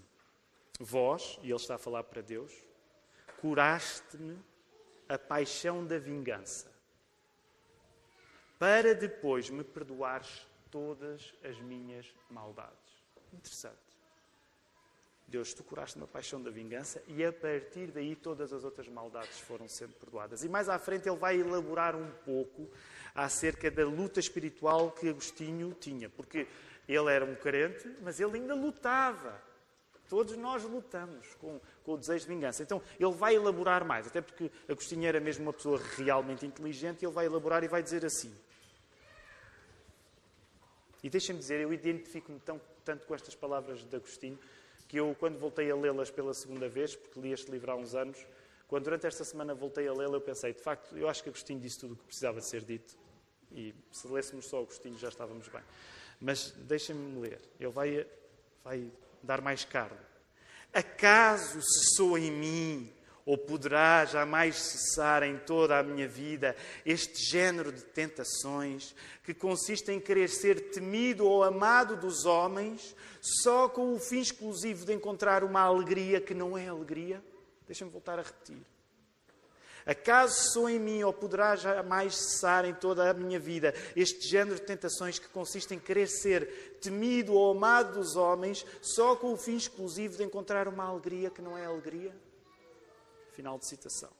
vós, e ele está a falar para Deus, curaste-me a paixão da vingança, para depois me perdoares todas as minhas maldades. Interessante. Deus, tu curaste-me a paixão da vingança e a partir daí todas as outras maldades foram sendo perdoadas. E mais à frente ele vai elaborar um pouco acerca da luta espiritual que Agostinho tinha. Porque ele era um crente, mas ele ainda lutava. Todos nós lutamos com o desejo de vingança. Então ele vai elaborar mais, até porque Agostinho era mesmo uma pessoa realmente inteligente, e ele vai elaborar e vai dizer assim. E deixem-me dizer, eu identifico-me tanto com estas palavras de Agostinho, que eu, quando voltei a lê-las pela segunda vez, porque li este livro há uns anos, quando durante esta semana voltei a lê-la, eu pensei, de facto, eu acho que Agostinho disse tudo o que precisava de ser dito. E se lêssemos só Agostinho já estávamos bem. Mas deixem-me ler. Ele vai dar mais carne. Acaso cessou em mim, ou poderá jamais cessar em toda a minha vida, este género de tentações que consiste em querer ser temido ou amado dos homens só com o fim exclusivo de encontrar uma alegria que não é alegria? Deixa-me voltar a repetir. Acaso cessou em mim, ou poderá jamais cessar em toda a minha vida, este género de tentações que consiste em querer ser temido ou amado dos homens só com o fim exclusivo de encontrar uma alegria que não é alegria? Final de citação.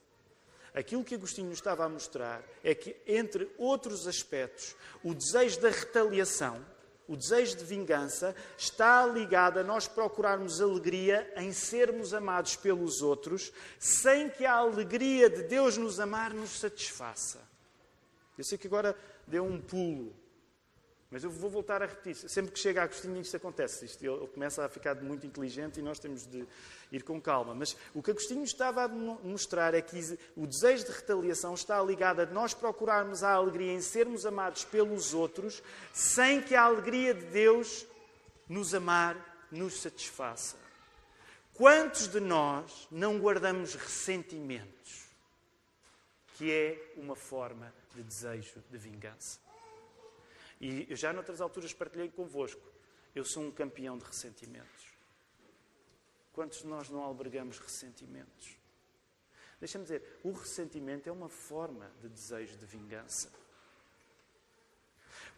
Aquilo que Agostinho estava a mostrar é que, entre outros aspectos, o desejo da retaliação, o desejo de vingança, está ligado a nós procurarmos alegria em sermos amados pelos outros, sem que a alegria de Deus nos amar nos satisfaça. Eu sei que agora deu um pulo, mas eu vou voltar a repetir. Sempre que chega a Agostinho isto acontece. Ele começa a ficar muito inteligente e nós temos de ir com calma. Mas o que Agostinho estava a mostrar é que o desejo de retaliação está ligado a nós procurarmos a alegria em sermos amados pelos outros, sem que a alegria de Deus nos amar nos satisfaça. Quantos de nós não guardamos ressentimentos, que é uma forma de desejo de vingança? E eu já noutras alturas partilhei convosco. Eu sou um campeão de ressentimentos. Quantos de nós não albergamos ressentimentos? Deixa-me dizer, o ressentimento é uma forma de desejo de vingança.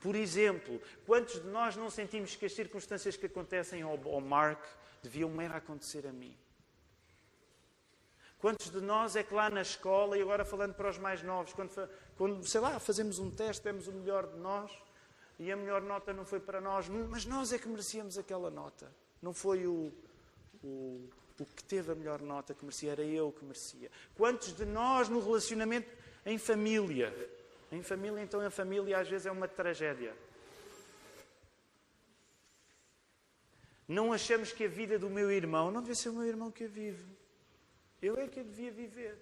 Por exemplo, quantos de nós não sentimos que as circunstâncias que acontecem ao Mark deviam era acontecer a mim? Quantos de nós é que lá na escola, e agora falando para os mais novos, quando sei lá, fazemos um teste, demos o melhor de nós, e a melhor nota não foi para nós, mas nós é que merecíamos aquela nota. Não foi o que teve a melhor nota que merecia, era eu que merecia. Quantos de nós no relacionamento em família? Em família, então, a família às vezes é uma tragédia. Não achamos que a vida do meu irmão não devia ser o meu irmão que a vive. Eu é que a devia viver.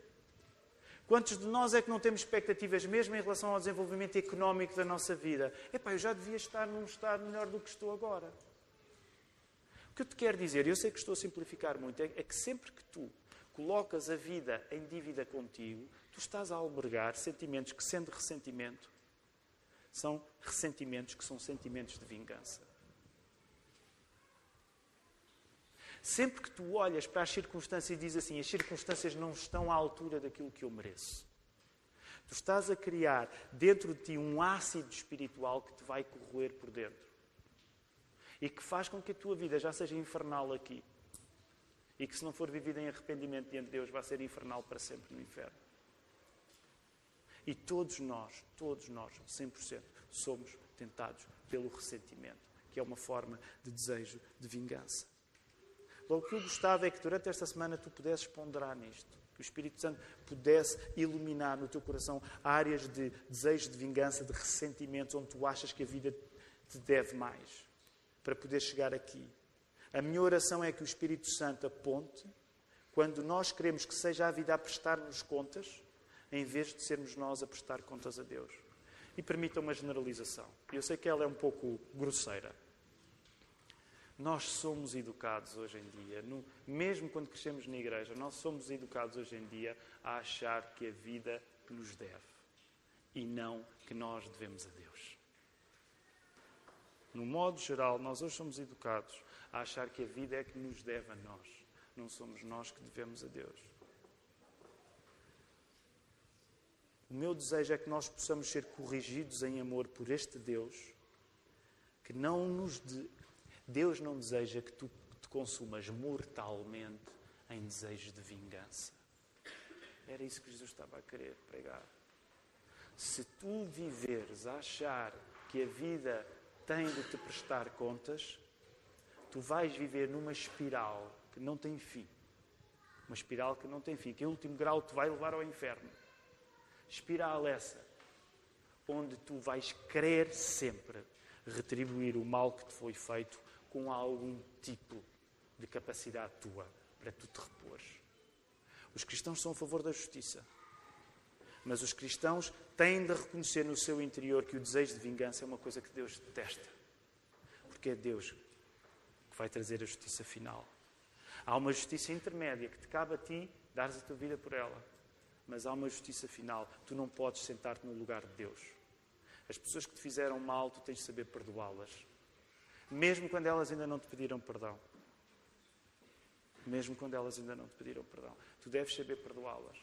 Quantos de nós é que não temos expectativas mesmo em relação ao desenvolvimento económico da nossa vida? Epá, eu já devia estar num estado melhor do que estou agora. O que eu te quero dizer, e eu sei que estou a simplificar muito, é que sempre que tu colocas a vida em dívida contigo, tu estás a albergar sentimentos que, sendo ressentimento, são ressentimentos que são sentimentos de vingança. Sempre que tu olhas para as circunstâncias e dizes assim, as circunstâncias não estão à altura daquilo que eu mereço. Tu estás a criar dentro de ti um ácido espiritual que te vai corroer por dentro. E que faz com que a tua vida já seja infernal aqui. E que se não for vivida em arrependimento diante de Deus, vai ser infernal para sempre no inferno. E todos nós, 100%, somos tentados pelo ressentimento, que é uma forma de desejo de vingança. Logo, o que eu gostava é que durante esta semana tu pudesses ponderar nisto. Que o Espírito Santo pudesse iluminar no teu coração áreas de desejo de vingança, de ressentimentos, onde tu achas que a vida te deve mais, para poder chegar aqui. A minha oração é que o Espírito Santo aponte, quando nós queremos que seja a vida a prestar-nos contas, em vez de sermos nós a prestar contas a Deus. E permita uma generalização. Eu sei que ela é um pouco grosseira. Nós somos educados hoje em dia, mesmo quando crescemos na igreja, nós somos educados hoje em dia a achar que a vida nos deve e não que nós devemos a Deus. No modo geral, nós hoje somos educados a achar que a vida é que nos deve a nós. Não somos nós que devemos a Deus. O meu desejo é que nós possamos ser corrigidos em amor por este Deus, que Deus não deseja que tu te consumas mortalmente em desejo de vingança. Era isso que Jesus estava a querer pregar. Se tu viveres a achar que a vida tem de te prestar contas, tu vais viver numa espiral que não tem fim. Uma espiral que não tem fim, que em último grau te vai levar ao inferno. Espiral essa, onde tu vais querer sempre retribuir o mal que te foi feito com algum tipo de capacidade tua para tu te repores. Os cristãos são a favor da justiça, mas os cristãos têm de reconhecer no seu interior que o desejo de vingança é uma coisa que Deus detesta, porque é Deus que vai trazer a justiça final. Há uma justiça intermédia que te cabe a ti dares a tua vida por ela. Mas há uma justiça final. Tu não podes sentar-te no lugar de Deus. As pessoas que te fizeram mal, tu tens de saber perdoá-las. Mesmo quando elas ainda não te pediram perdão. Mesmo quando elas ainda não te pediram perdão. Tu deves saber perdoá-las.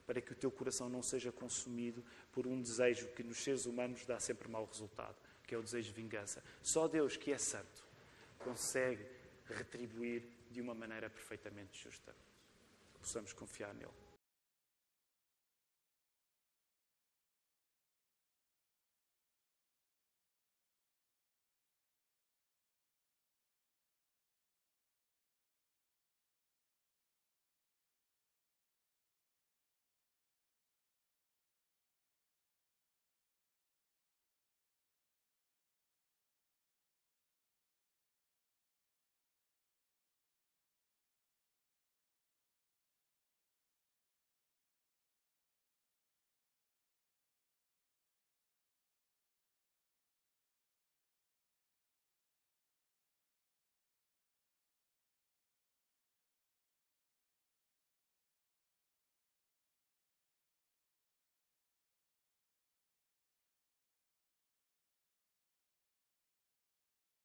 Para que o teu coração não seja consumido por um desejo que nos seres humanos dá sempre mau resultado. Que é o desejo de vingança. Só Deus, que é santo, consegue retribuir de uma maneira perfeitamente justa. Possamos confiar nele.